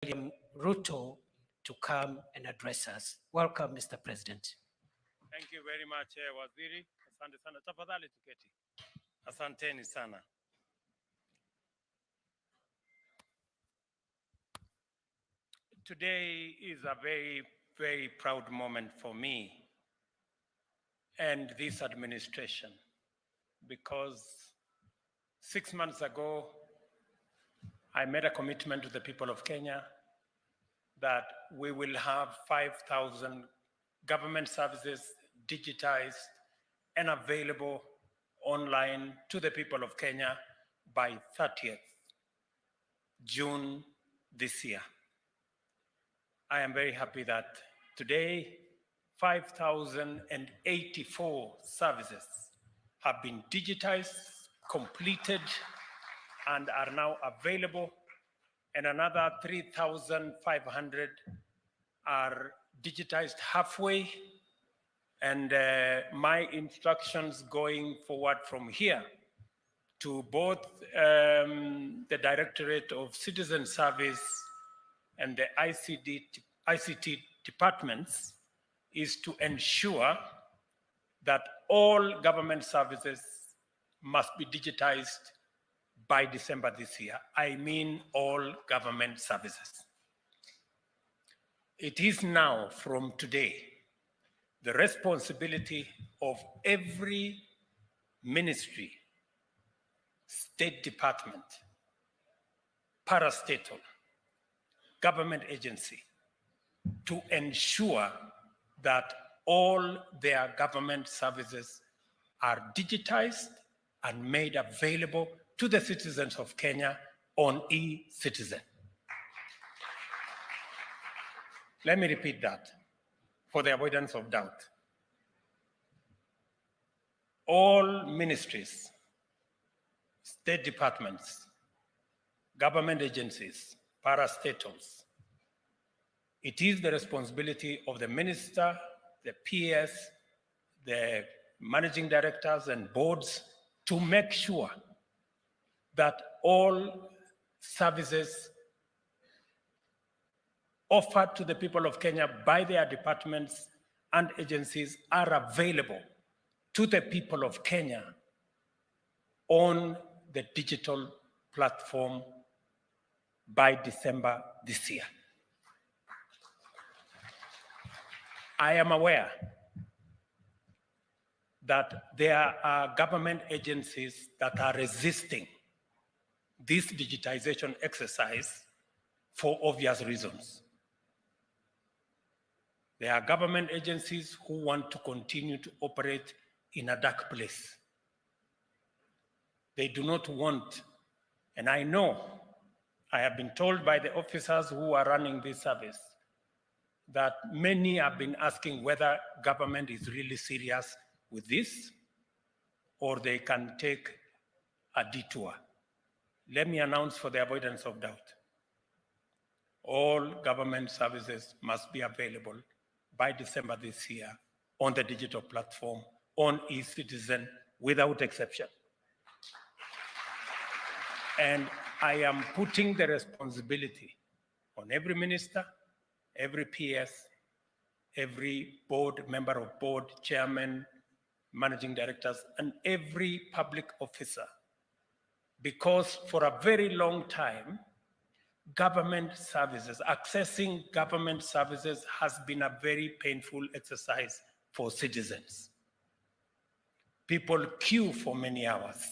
Ruto to come and address us. Welcome, Mr. President. Thank you very much, Waziri. Asante sana. Tafadhali tuketi. Asanteni sana. Today is a very, very proud moment for me and this administration, because 6 months ago, I made a commitment to the people of Kenya that we will have 5,000 government services digitized and available online to the people of Kenya by 30th June this year. I am very happy that today 5,084 services have been digitized, completed, and are now available, and another 3,500 are digitized halfway. And my instructions going forward from here to both the Directorate of Citizen Service and the ICT departments is to ensure that all government services must be digitized by December this year. I mean all government services. It is now, from today, the responsibility of every ministry, state department, parastatal, government agency to ensure that all their government services are digitized and made available to the citizens of Kenya on e-Citizen. Let me repeat that for the avoidance of doubt. All ministries, state departments, government agencies, parastatals, it is the responsibility of the minister, the PS, the managing directors and boards to make sure that all services offered to the people of Kenya by their departments and agencies are available to the people of Kenya on the digital platform by December this year. I am aware that there are government agencies that are resisting this digitization exercise for obvious reasons. There are government agencies who want to continue to operate in a dark place. They do not want, and I know, I have been told by the officers who are running this service that many have been asking whether government is really serious with this or they can take a detour. Let me announce, for the avoidance of doubt, all government services must be available by December this year on the digital platform, on e-Citizen, without exception. And I am putting the responsibility on every minister, every PS, every board, member of board, chairman, managing directors, and every public officer, because for a very long time, government services, accessing government services has been a very painful exercise for citizens. People queue for many hours.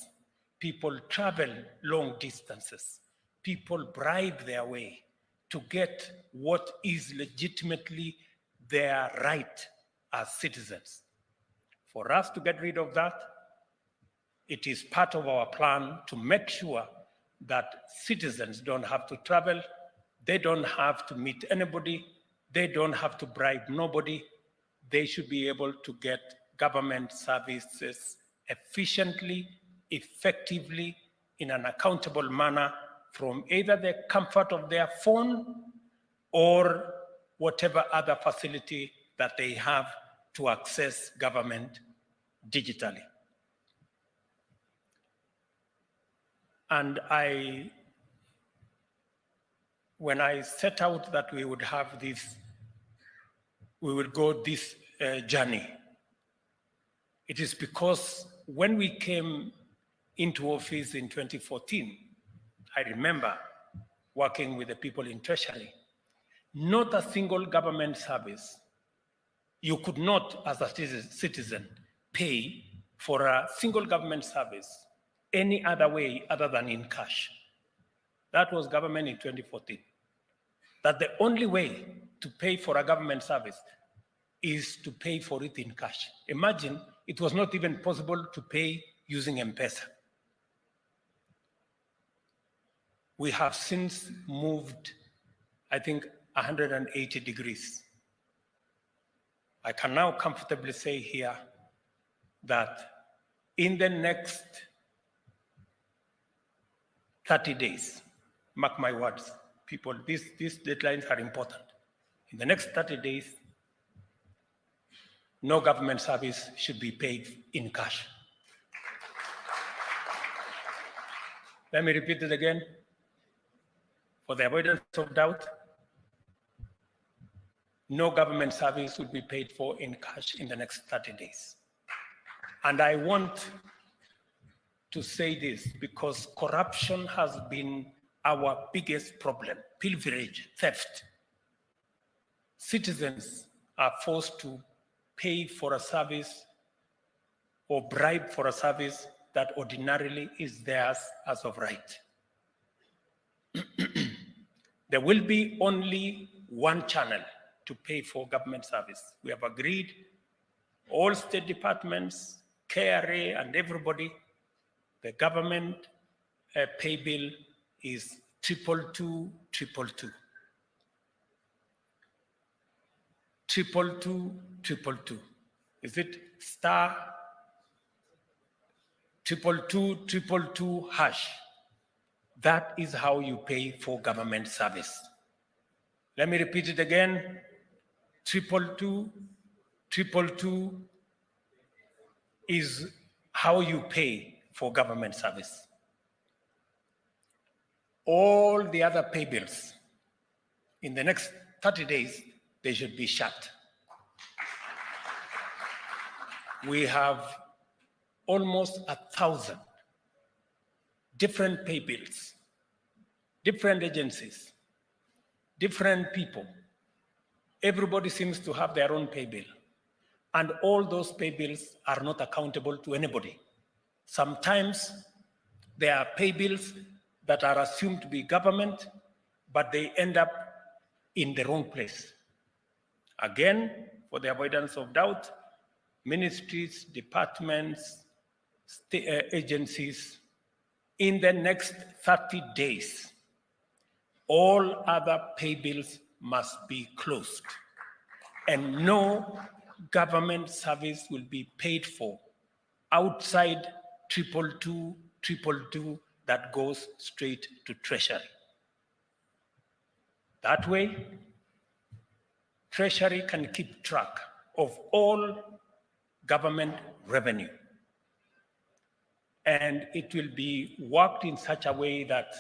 People travel long distances. People bribe their way to get what is legitimately their right as citizens. For us to get rid of that, it is part of our plan to make sure that citizens don't have to travel, they don't have to meet anybody, they don't have to bribe nobody. They should be able to get government services efficiently, effectively, in an accountable manner from either the comfort of their phone or whatever other facility that they have to access government digitally. And I when I set out that we would have this, we would go this journey, it is because when we came into office in 2014, I remember working with the people in Treasury. Not a single government service. You could not, as a citizen, pay for a single government service any other way other than in cash. That was government in 2014. That the only way to pay for a government service is to pay for it in cash. Imagine, it was not even possible to pay using M-Pesa. We have since moved, I think, 180 degrees. I can now comfortably say here that in the next 30 days, mark my words, people, these deadlines are important. In the next 30 days, no government service should be paid in cash. Let me repeat it again. For the avoidance of doubt, no government service will be paid for in cash in the next 30 days. And I want to say this because corruption has been our biggest problem, pilferage, theft. Citizens are forced to pay for a service or bribe for a service that ordinarily is theirs as of right. There will be only one channel to pay for government service. We have agreed, all state departments, KRA, and everybody, the government pay bill is 22222. 22222. Is it star 22222 hash? That is how you pay for government service. Let me repeat it again. 22222 is how you pay for government service. All the other pay bills, in the next 30 days, they should be shut. We have almost 1,000 different pay bills, different agencies, different people. Everybody seems to have their own pay bill. And all those pay bills are not accountable to anybody. Sometimes there are pay bills that are assumed to be government, but they end up in the wrong place. Again, for the avoidance of doubt, ministries, departments, agencies, in the next 30 days, all other pay bills must be closed, and no government service will be paid for outside 22222 that goes straight to Treasury. That way, Treasury can keep track of all government revenue. And it will be worked in such a way that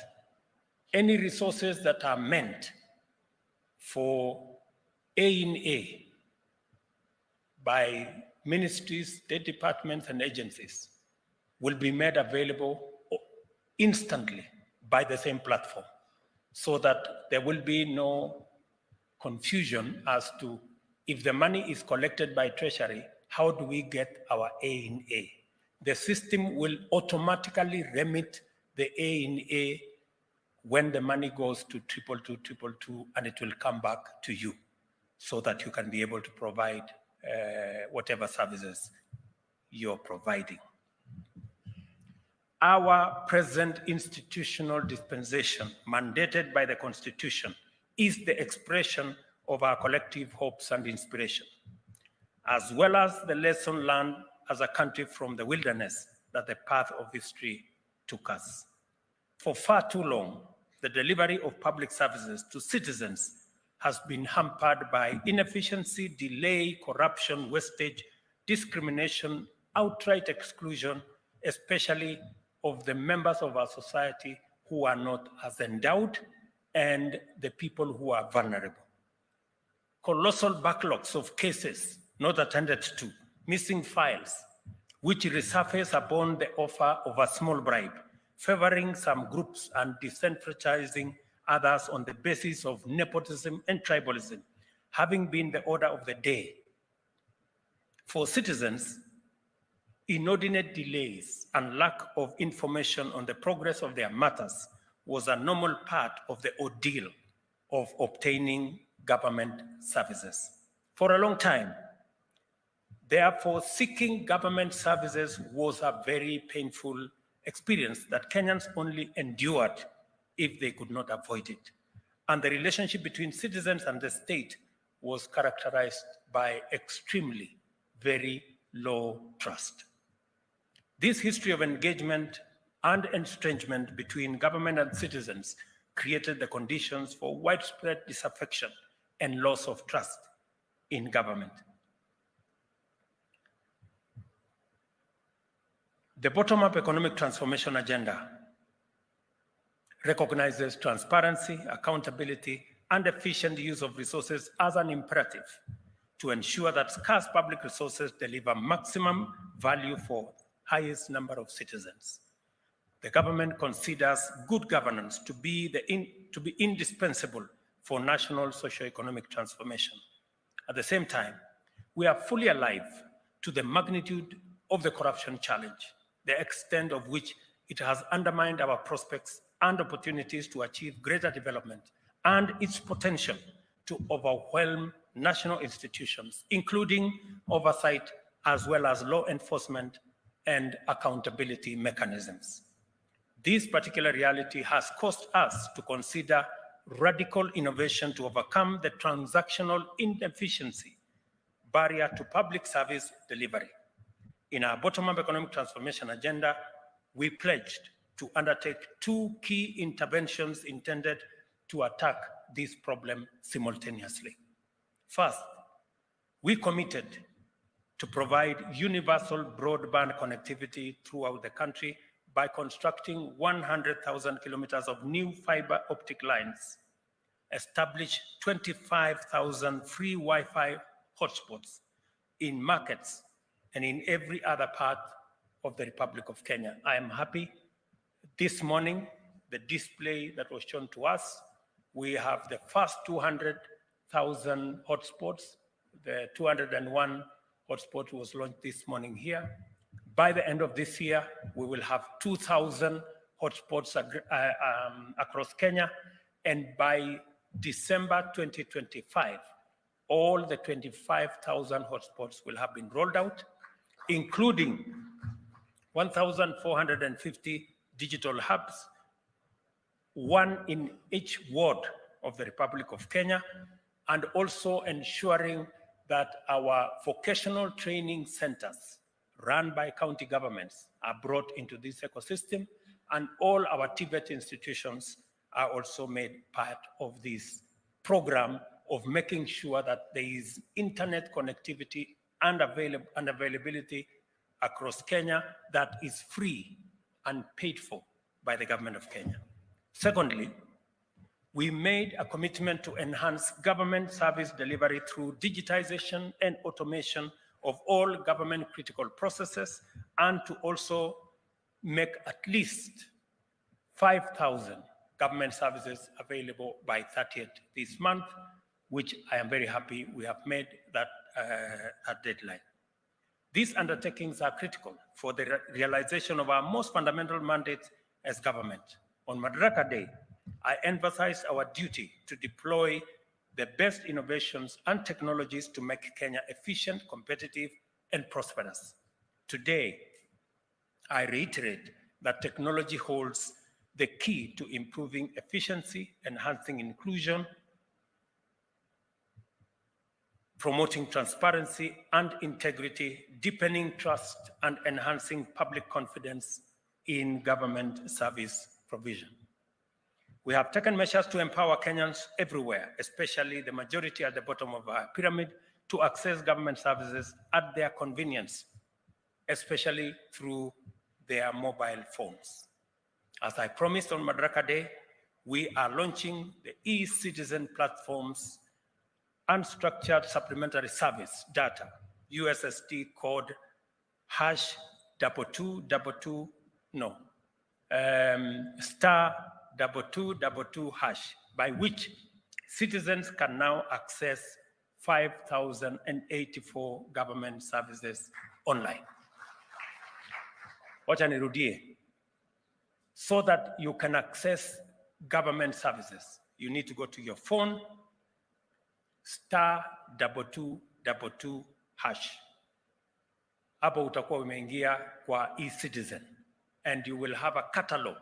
any resources that are meant for A&A by ministries, state departments, and agencies will be made available instantly by the same platform, so that there will be no confusion as to if the money is collected by Treasury, how do we get our A&A? The system will automatically remit the A&A when the money goes to 22222, and it will come back to you so that you can be able to provide whatever services you're providing. Our present institutional dispensation, mandated by the Constitution, is the expression of our collective hopes and inspiration, as well as the lesson learned as a country from the wilderness that the path of history took us. For far too long, the delivery of public services to citizens has been hampered by inefficiency, delay, corruption, wastage, discrimination, outright exclusion, especially of the members of our society who are not as endowed and the people who are vulnerable. Colossal backlogs of cases not attended to, missing files, which resurface upon the offer of a small bribe, favoring some groups and disenfranchising others on the basis of nepotism and tribalism, having been the order of the day. For citizens, inordinate delays and lack of information on the progress of their matters was a normal part of the ordeal of obtaining government services. For a long time, therefore, seeking government services was a very painful experience that Kenyans only endured if they could not avoid it. And the relationship between citizens and the state was characterized by extremely very low trust. This history of engagement and estrangement between government and citizens created the conditions for widespread disaffection and loss of trust in government. The bottom-up economic transformation agenda recognizes transparency, accountability, and efficient use of resources as an imperative to ensure that scarce public resources deliver maximum value for highest number of citizens. The government considers good governance to be indispensable for national socio-economic transformation. At the same time, we are fully alive to the magnitude of the corruption challenge, the extent of which it has undermined our prospects and opportunities to achieve greater development, and its potential to overwhelm national institutions, including oversight as well as law enforcement and accountability mechanisms. This particular reality has caused us to consider radical innovation to overcome the transactional inefficiency barrier to public service delivery. In our bottom-up economic transformation agenda, we pledged to undertake 2 key interventions intended to attack this problem simultaneously. First, we committed to provide universal broadband connectivity throughout the country by constructing 100,000 kilometers of new fiber optic lines, establish 25,000 free Wi-Fi hotspots in markets and in every other part of the Republic of Kenya. I am happy this morning, the display that was shown to us, we have the first 200,000 hotspots. The 201 hotspot was launched this morning here. By the end of this year, we will have 2,000 hotspots across Kenya. And by December 2025, all the 25,000 hotspots will have been rolled out, including 1,450 digital hubs, 1 in each ward of the Republic of Kenya, and also ensuring that our vocational training centers run by county governments are brought into this ecosystem, and all our TVET institutions are also made part of this program of making sure that there is internet connectivity and availability across Kenya that is free and paid for by the government of Kenya. Secondly, we made a commitment to enhance government service delivery through digitization and automation of all government critical processes, and to also make at least 5,000 government services available by 30th this month, which I am very happy we have made that deadline. These undertakings are critical for the realization of our most fundamental mandate as government. On Madaraka Day, I emphasized our duty to deploy the best innovations and technologies to make Kenya efficient, competitive, and prosperous. Today, I reiterate that technology holds the key to improving efficiency, enhancing inclusion, promoting transparency and integrity, deepening trust, and enhancing public confidence in government service provision. We have taken measures to empower Kenyans everywhere, especially the majority at the bottom of our pyramid, to access government services at their convenience, especially through their mobile phones. As I promised on Madaraka Day, we are launching the e-citizen platform's unstructured supplementary service data, USSD code #2222, *2222#, by which citizens can now access 5,084 government services online. Wacha nirudie. So that you can access government services, you need to go to your phone, *2222#. Hapo utakuwa umeingia kwa e-citizen, and you will have a catalog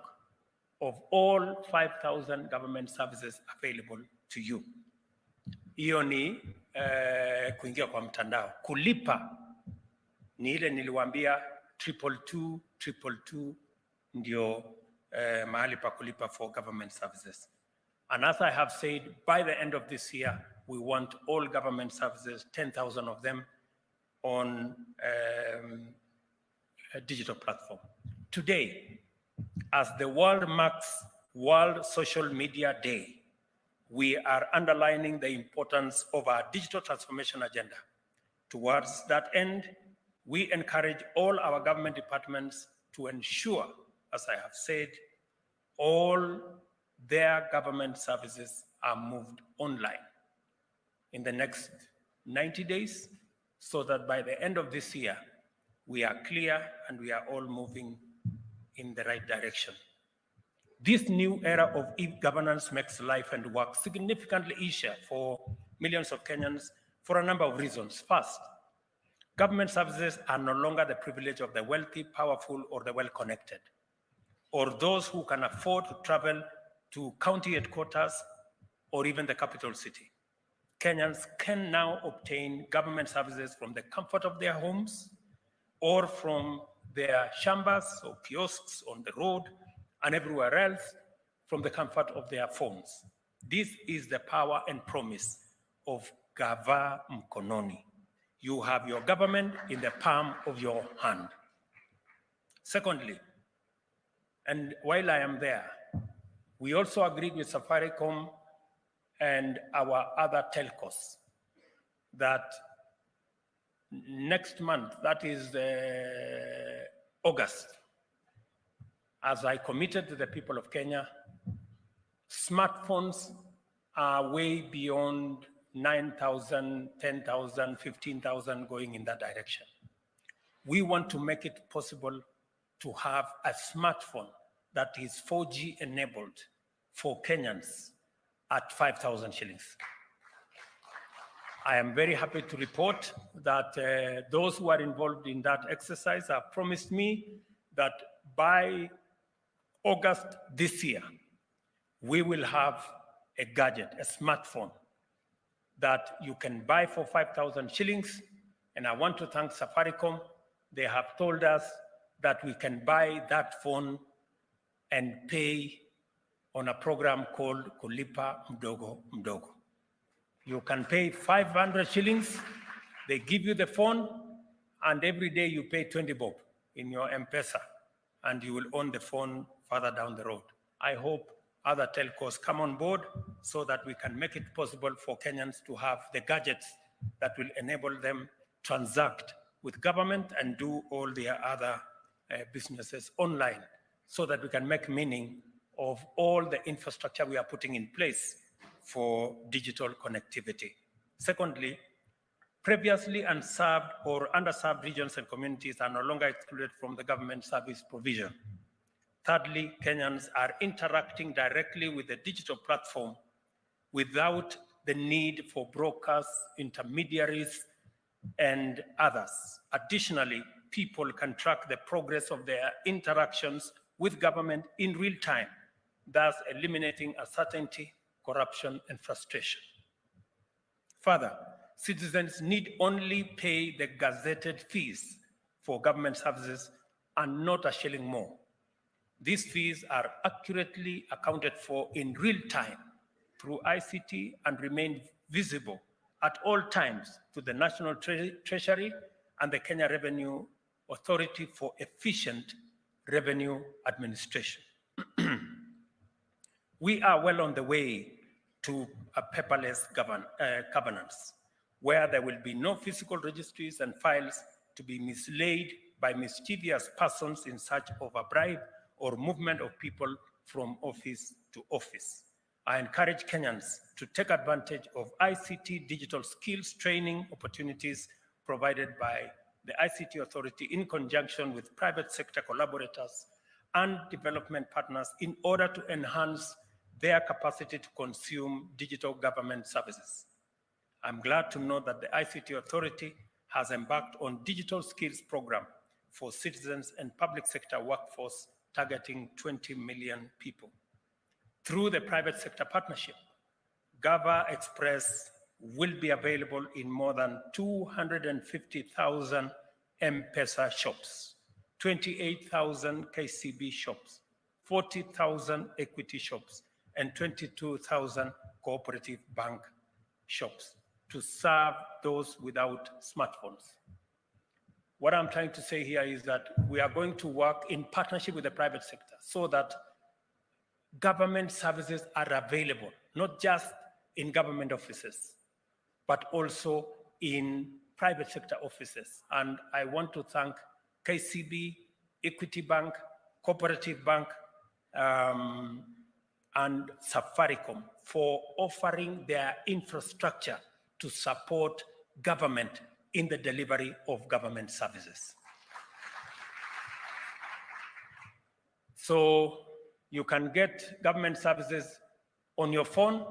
of all 5,000 government services available to you. Hiyo ni kuingia kwa mtandao. Kulipa ni ile niliwaambia 222 ndio mahali pa kulipa for government services. And as I have said, by the end of this year, we want all government services, 10,000 of them, on a digital platform. Today, as the world marks World Social Media Day, we are underlining the importance of our digital transformation agenda. Towards that end, we encourage all our government departments to ensure, as I have said, all their government services are moved online in the next 90 days, so that by the end of this year, we are clear and we are all moving in the right direction. This new era of e-governance makes life and work significantly easier for millions of Kenyans for a number of reasons. First, government services are no longer the privilege of the wealthy, powerful, or the well-connected, or those who can afford to travel to county headquarters or even the capital city. Kenyans can now obtain government services from the comfort of their homes or from their shambas or kiosks on the road and everywhere else from the comfort of their phones. This is the power and promise of Gava Mkononi. You have your government in the palm of your hand. Secondly, and while I am there, we also agreed with Safaricom and our other telcos that next month, that is August, as I committed to the people of Kenya, smartphones are way beyond 9,000, 10,000, 15,000 going in that direction. We want to make it possible to have a smartphone that is 4G enabled for Kenyans at 5,000 shillings. I am very happy to report that those who are involved in that exercise have promised me that by August this year, we will have a gadget, a smartphone that you can buy for 5,000 shillings. And I want to thank Safaricom. They have told us that we can buy that phone and pay on a program called Kulipa Mdogo Mdogo. You can pay 500 shillings, they give you the phone, and every day you pay 20 bob in your M-Pesa, and you will own the phone further down the road. I hope other telcos come on board so that we can make it possible for Kenyans to have the gadgets that will enable them transact with government and do all their other businesses online, so that we can make meaning of all the infrastructure we are putting in place for digital connectivity. Secondly, previously unserved or underserved regions and communities are no longer excluded from the government service provision. Thirdly, Kenyans are interacting directly with the digital platform without the need for brokers, intermediaries, and others. Additionally, people can track the progress of their interactions with government in real time, thus eliminating uncertainty, corruption, and frustration. Further, citizens need only pay the gazetted fees for government services and not a shilling more. These fees are accurately accounted for in real time through ICT and remain visible at all times to the National Treasury and the Kenya Revenue Authority for efficient revenue administration. We are well on the way to a paperless governance, where there will be no physical registries and files to be mislaid by mischievous persons in search of a bribe or movement of people from office to office. I encourage Kenyans to take advantage of ICT digital skills training opportunities provided by the ICT Authority in conjunction with private sector collaborators and development partners in order to enhance their capacity to consume digital government services. I'm glad to know that the ICT Authority has embarked on digital skills program for citizens and public sector workforce targeting 20 million people. Through the private sector partnership, Gava Express will be available in more than 250,000 M-Pesa shops, 28,000 KCB shops, 40,000 equity shops, and 22,000 cooperative bank shops to serve those without smartphones. What I'm trying to say here is that we are going to work in partnership with the private sector so that government services are available, not just in government offices, but also in private sector offices. And I want to thank KCB, Equity Bank, Cooperative Bank, and Safaricom for offering their infrastructure to support government in the delivery of government services. So you can get government services on your phone.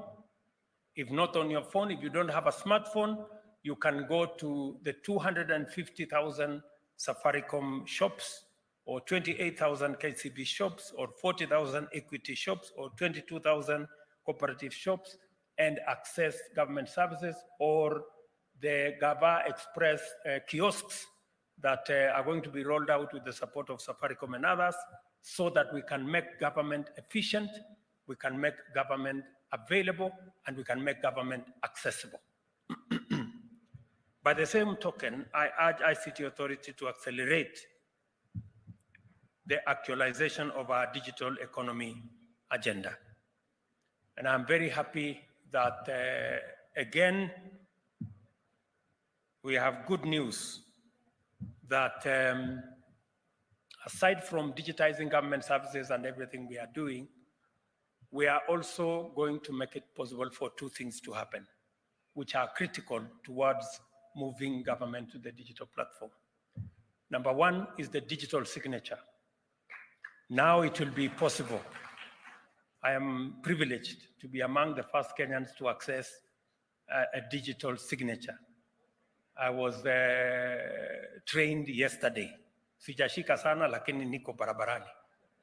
If not on your phone, if you don't have a smartphone, you can go to the 250,000 Safaricom shops, or 28,000 KCB shops, or 40,000 equity shops, or 22,000 cooperative shops, and access government services, or the Gava Express kiosks that are going to be rolled out with the support of Safaricom and others, so that we can make government efficient, we can make government available, and we can make government accessible. By the same token, I urge ICT Authority to accelerate the actualization of our digital economy agenda. And I'm very happy that, again, we have good news that aside from digitizing government services and everything we are doing, we are also going to make it possible for two things to happen, which are critical towards moving government to the digital platform. Number one is the digital signature. Now it will be possible. I am privileged to be among the first Kenyans to access a digital signature. I was trained yesterday. Sijashika sana lakini niko barabarani.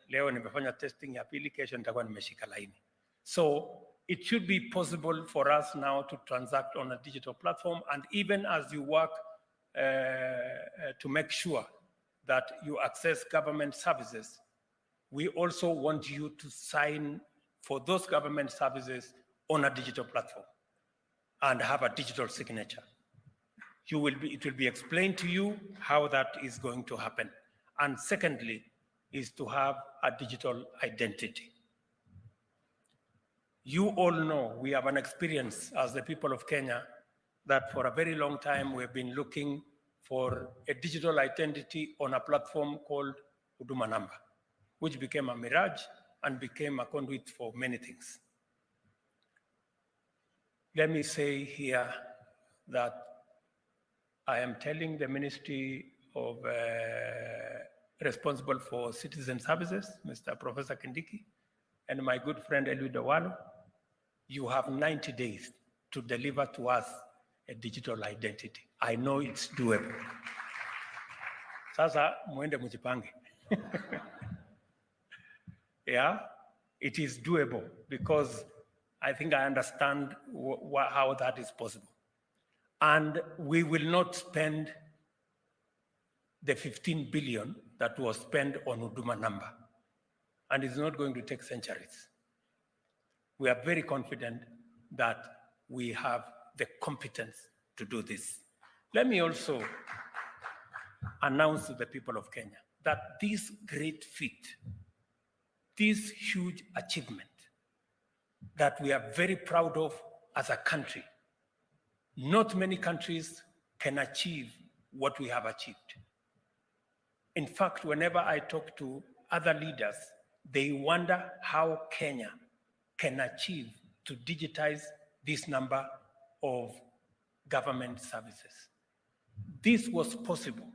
Leo nimefanya testing ya pili, kesho nitakuwa nimeshika laini. So it should be possible for us now to transact on a digital platform, and even as you work to make sure that you access government services, we also want you to sign for those government services on a digital platform and have a digital signature. It will be explained to you how that is going to happen. And secondly, is to have a digital identity. You all know we have an experience as the people of Kenya that for a very long time we've been looking for a digital identity on a platform called Huduma Number, which became a mirage and became a conduit for many things. Let me say here that I am telling the Ministry of responsible for citizen services, Mr. Professor Kindiki, and my good friend Eliud Owalo, you have 90 days to deliver to us a digital identity. I know it's doable. Sasa muende mujipange. Yeah, it is doable because I think I understand how that is possible. And we will not spend the 15 billion that was spent on Huduma Number. And it's not going to take centuries. We are very confident that we have the competence to do this. Let me also announce to the people of Kenya that this great feat, this huge achievement that we are very proud of as a country. Not many countries can achieve what we have achieved. In fact, whenever I talk to other leaders, they wonder how Kenya can achieve to digitize this number of government services. This was possible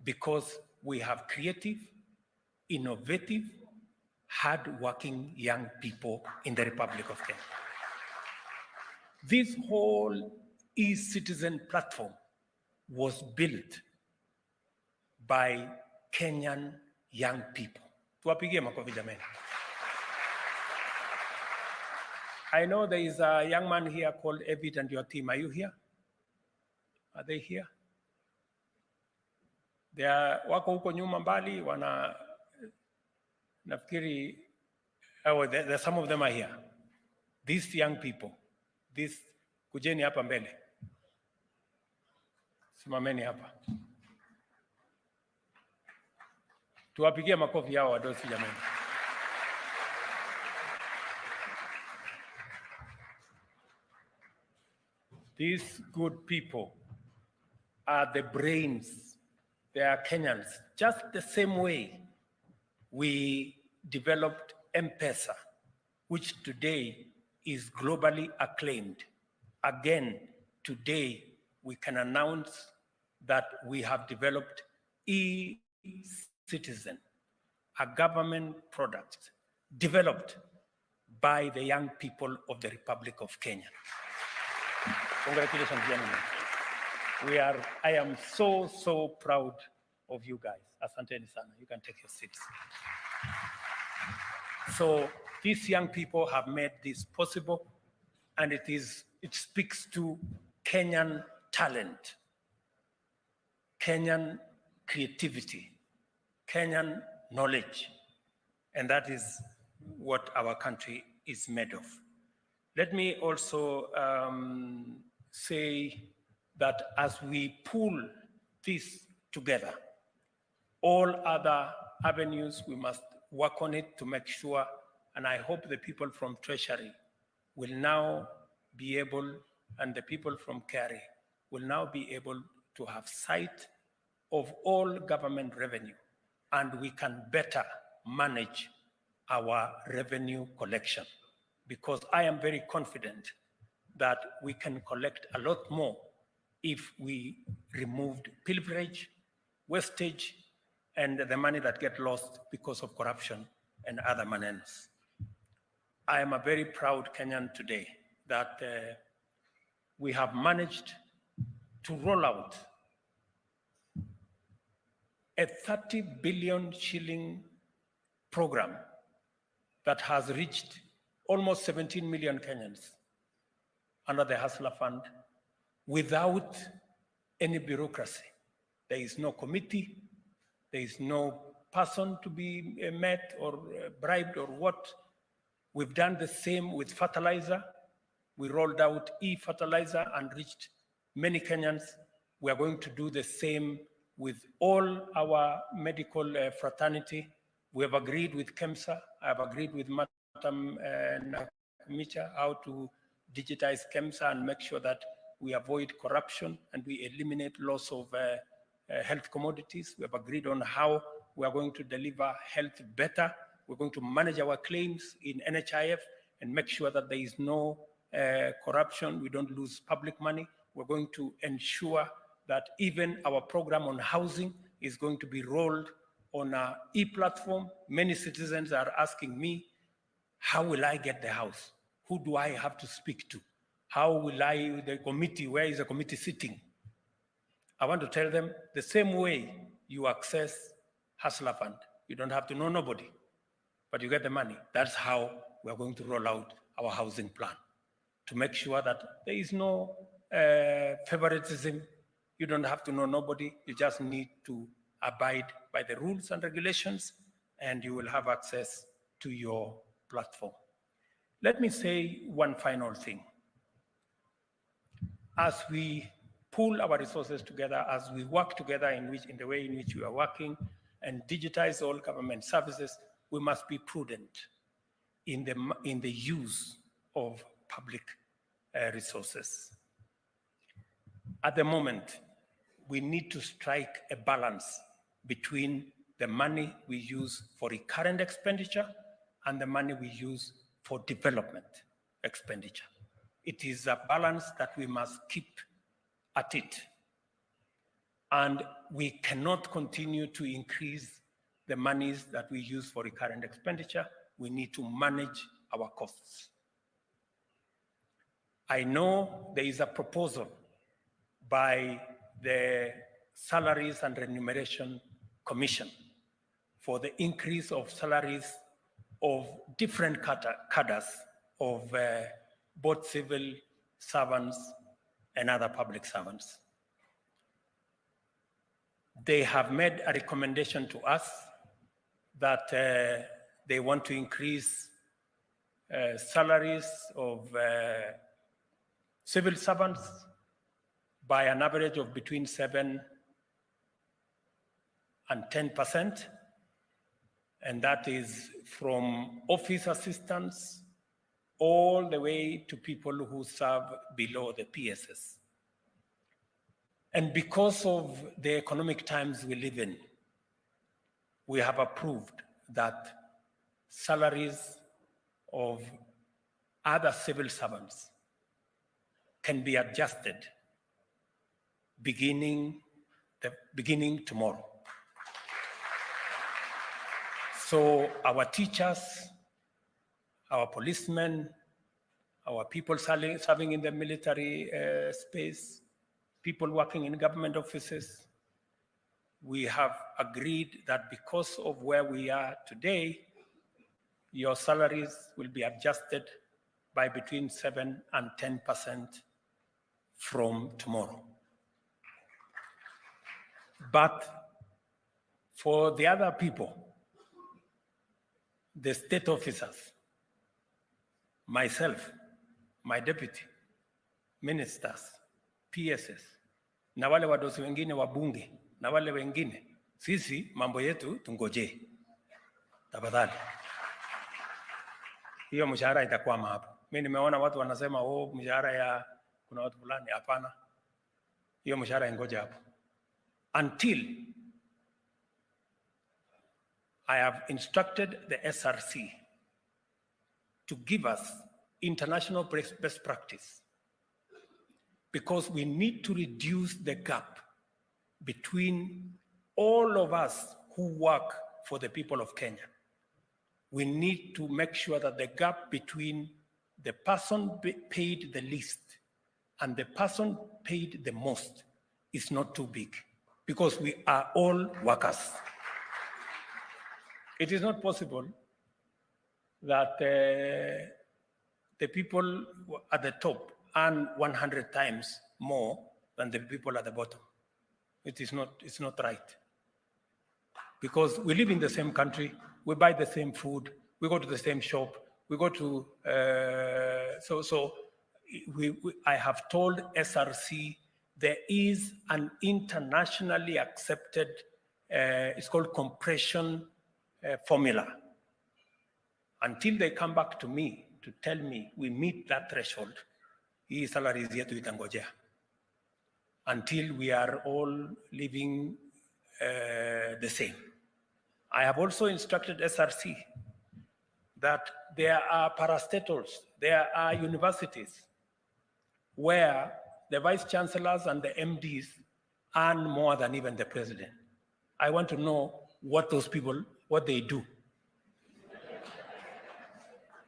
because we have creative, innovative, hard-working young people in the Republic of Kenya. This whole e-citizen platform was built by Kenyan young people. Tuwapigie makofi jameni. I know there is a young man here called Evid and your team. Are you here? Are they here? They are wako huko nyuma mbali, nafikiri, some of them are here. These young people, kujeni hapa mbele. Simameni hapa. Tuwapigie makofi hao wadosi jamani. These good people are the brains. They are Kenyans. Just the same way we developed M-Pesa, which today is globally acclaimed. Again, today we can announce that we have developed e-citizen, a government product developed by the young people of the Republic of Kenya. Congratulations, gentlemen. I am so proud of you guys. Asanteni sana. You can take your seats. So these young people have made this possible, and it speaks to Kenyan talent, Kenyan creativity, Kenyan knowledge, and that is what our country is made of. Let me also say that as we pull this together, all other avenues, we must work on it to make sure, and I hope the people from Treasury will now be able, and the people from KRA will now be able to have sight of all government revenue, and we can better manage our revenue collection, because I am very confident that we can collect a lot more if we removed pilferage, wastage, and the money that get lost because of corruption and other manners. I am a very proud Kenyan today that we have managed to roll out a 30 billion shilling program that has reached almost 17 million Kenyans under the Hustler Fund without any bureaucracy. There is no committee, there is no person to be met or bribed or what. We've done the same with fertilizer. We rolled out e-fertilizer and reached many Kenyans. We are going to do the same with all our medical fraternity. We have agreed with KEMSA. I have agreed with Madam Micha how to digitize KEMSA and make sure that we avoid corruption and we eliminate loss of health commodities. We have agreed on how we are going to deliver health better. We're going to manage our claims in NHIF and make sure that there is no corruption. We don't lose public money. We're going to ensure that even our program on housing is going to be rolled on an e-platform. Many citizens are asking me, how will I get the house? Who do I have to speak to? How will the committee, where is the committee sitting? I want to tell them the same way you access Hustler Fund. You don't have to know nobody, but you get the money. That's how we are going to roll out our housing plan, to make sure that there is no favoritism. You don't have to know nobody. You just need to abide by the rules and regulations, and you will have access to your platform. Let me say one final thing. As we pool our resources together, as we work together in the way in which we are working and digitize all government services, we must be prudent. in the use of public resources. At the moment, we need to strike a balance between the money we use for recurrent expenditure and the money we use for development expenditure. It is a balance that we must keep at it. And we cannot continue to increase the monies that we use for recurrent expenditure. We need to manage our costs. I know there is a proposal by the Salaries and Remuneration Commission for the increase of salaries of different cadres of both civil servants and other public servants. They have made a recommendation to us that they want to increase salaries of civil servants by an average of between 7% and 10%, and that is from office assistants all the way to people who serve below the PSS. And because of the economic times we live in, we have approved that salaries of other civil servants can be adjusted beginning tomorrow. So our teachers, our policemen, our people serving in the military space, people working in government offices, we have agreed that because of where we are today, your salaries will be adjusted by between 7% and 10% from tomorrow. But for the other people, the state officers, myself, my deputy, ministers, PSS, na wale wadosi wengine wabunge, na wale wengine, sisi mambo yetu tungoje. Tafadhali. Hiyo mshahara itakwama hapo. Mimi nimeona watu wanasema mshahara ya kuna watu fulani, hapana. Hiyo mshahara ingoje hapo. Until I have instructed the SRC to give us international best practice, because we need to reduce the gap between all of us who work for the people of Kenya. We need to make sure that the gap between the person paid the least and the person paid the most is not too big, because we are all workers. It is not possible that the people at the top earn 100 times more than the people at the bottom. It's not right. Because we live in the same country, we buy the same food, we go to the same shop, we go to, I have told SRC there is an internationally accepted, it's called compression formula. Until they come back to me to tell me we meet that threshold, hii salary yetu itangojea. Until we are all living the same. I have also instructed SRC that there are parastatals, there are universities where the vice chancellors and the MDs earn more than even the president. I want to know what those people, what they do.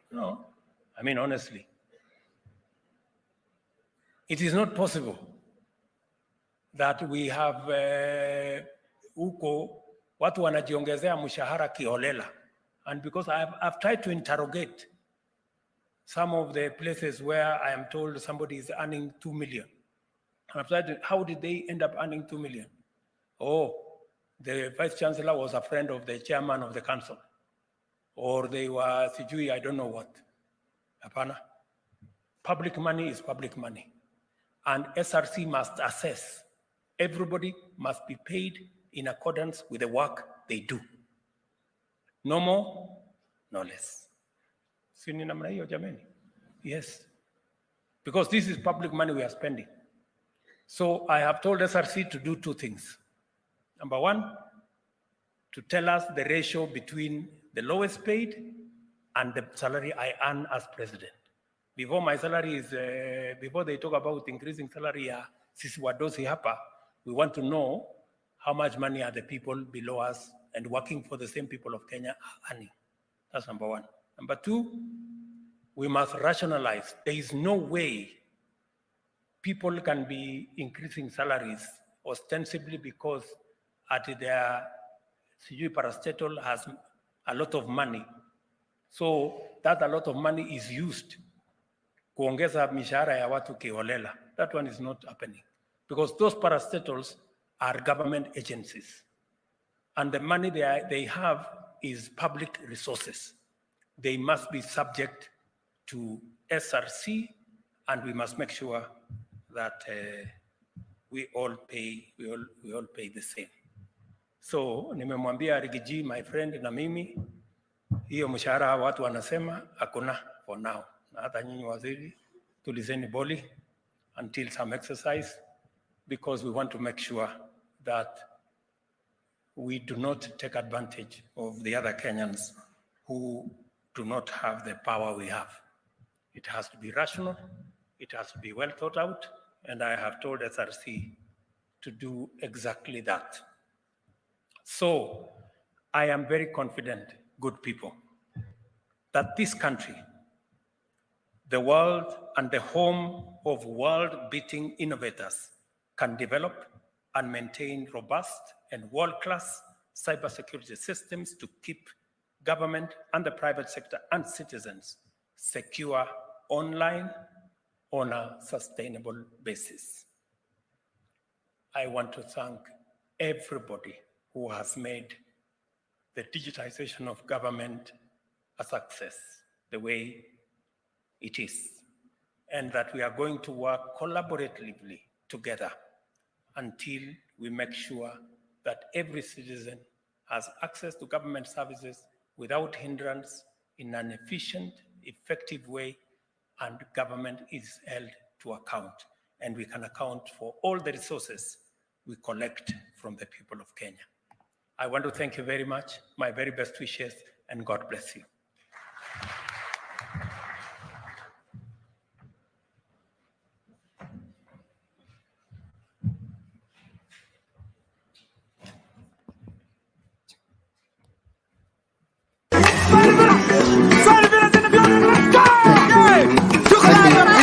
No, I mean, honestly, it is not possible that we have huko watu wanajiongezea mshahara kiholela. And because I've tried to interrogate some of the places where I am told somebody is earning 2 million. And I've tried to, how did they end up earning 2 million? Oh, the vice chancellor was a friend of the chairman of the council. Or they were sijui, I don't know what. Hapana. Public money is public money. And SRC must assess. Everybody must be paid in accordance with the work they do. No more, no less. Si ni namna hiyo jameni? Yes. Because this is public money we are spending. So I have told SRC to do two things. Number one, to tell us the ratio between the lowest paid and the salary I earn as president. Before my salary is, before they talk about increasing salary, sisi wadosi hapa, we want to know how much money are the people below us and working for the same people of Kenya are earning. That's number one. Number two, we must rationalize. There is no way people can be increasing salaries ostensibly because at their parastatal has a lot of money. So that a lot of money is used kuongeza mishahara ya watu kiholela. That one is not happening because those parastatals are government agencies and the money they have is public resources. They must be subject to SRC and we must make sure that we all pay the same. So nimemwambia Rigiji, my friend, na mimi hiyo mshahara watu wanasema hakuna for now. Na hata nyinyi waziri tulizeni boli until some exercise because we want to make sure that we do not take advantage of the other Kenyans who do not have the power we have. It has to be rational, it has to be well thought out, and I have told SRC to do exactly that. So I am very confident, good people, that this country, the world and the home of world-beating innovators, can develop and maintain robust and world-class cybersecurity systems to keep government and the private sector and citizens secure online on a sustainable basis. I want to thank everybody who has made the digitization of government a success the way it is, and that we are going to work collaboratively together until we make sure that every citizen has access to government services without hindrance in an efficient, effective way, and government is held to account, and we can account for all the resources we collect from the people of Kenya. I want to thank you very much, my very best wishes, and God bless you.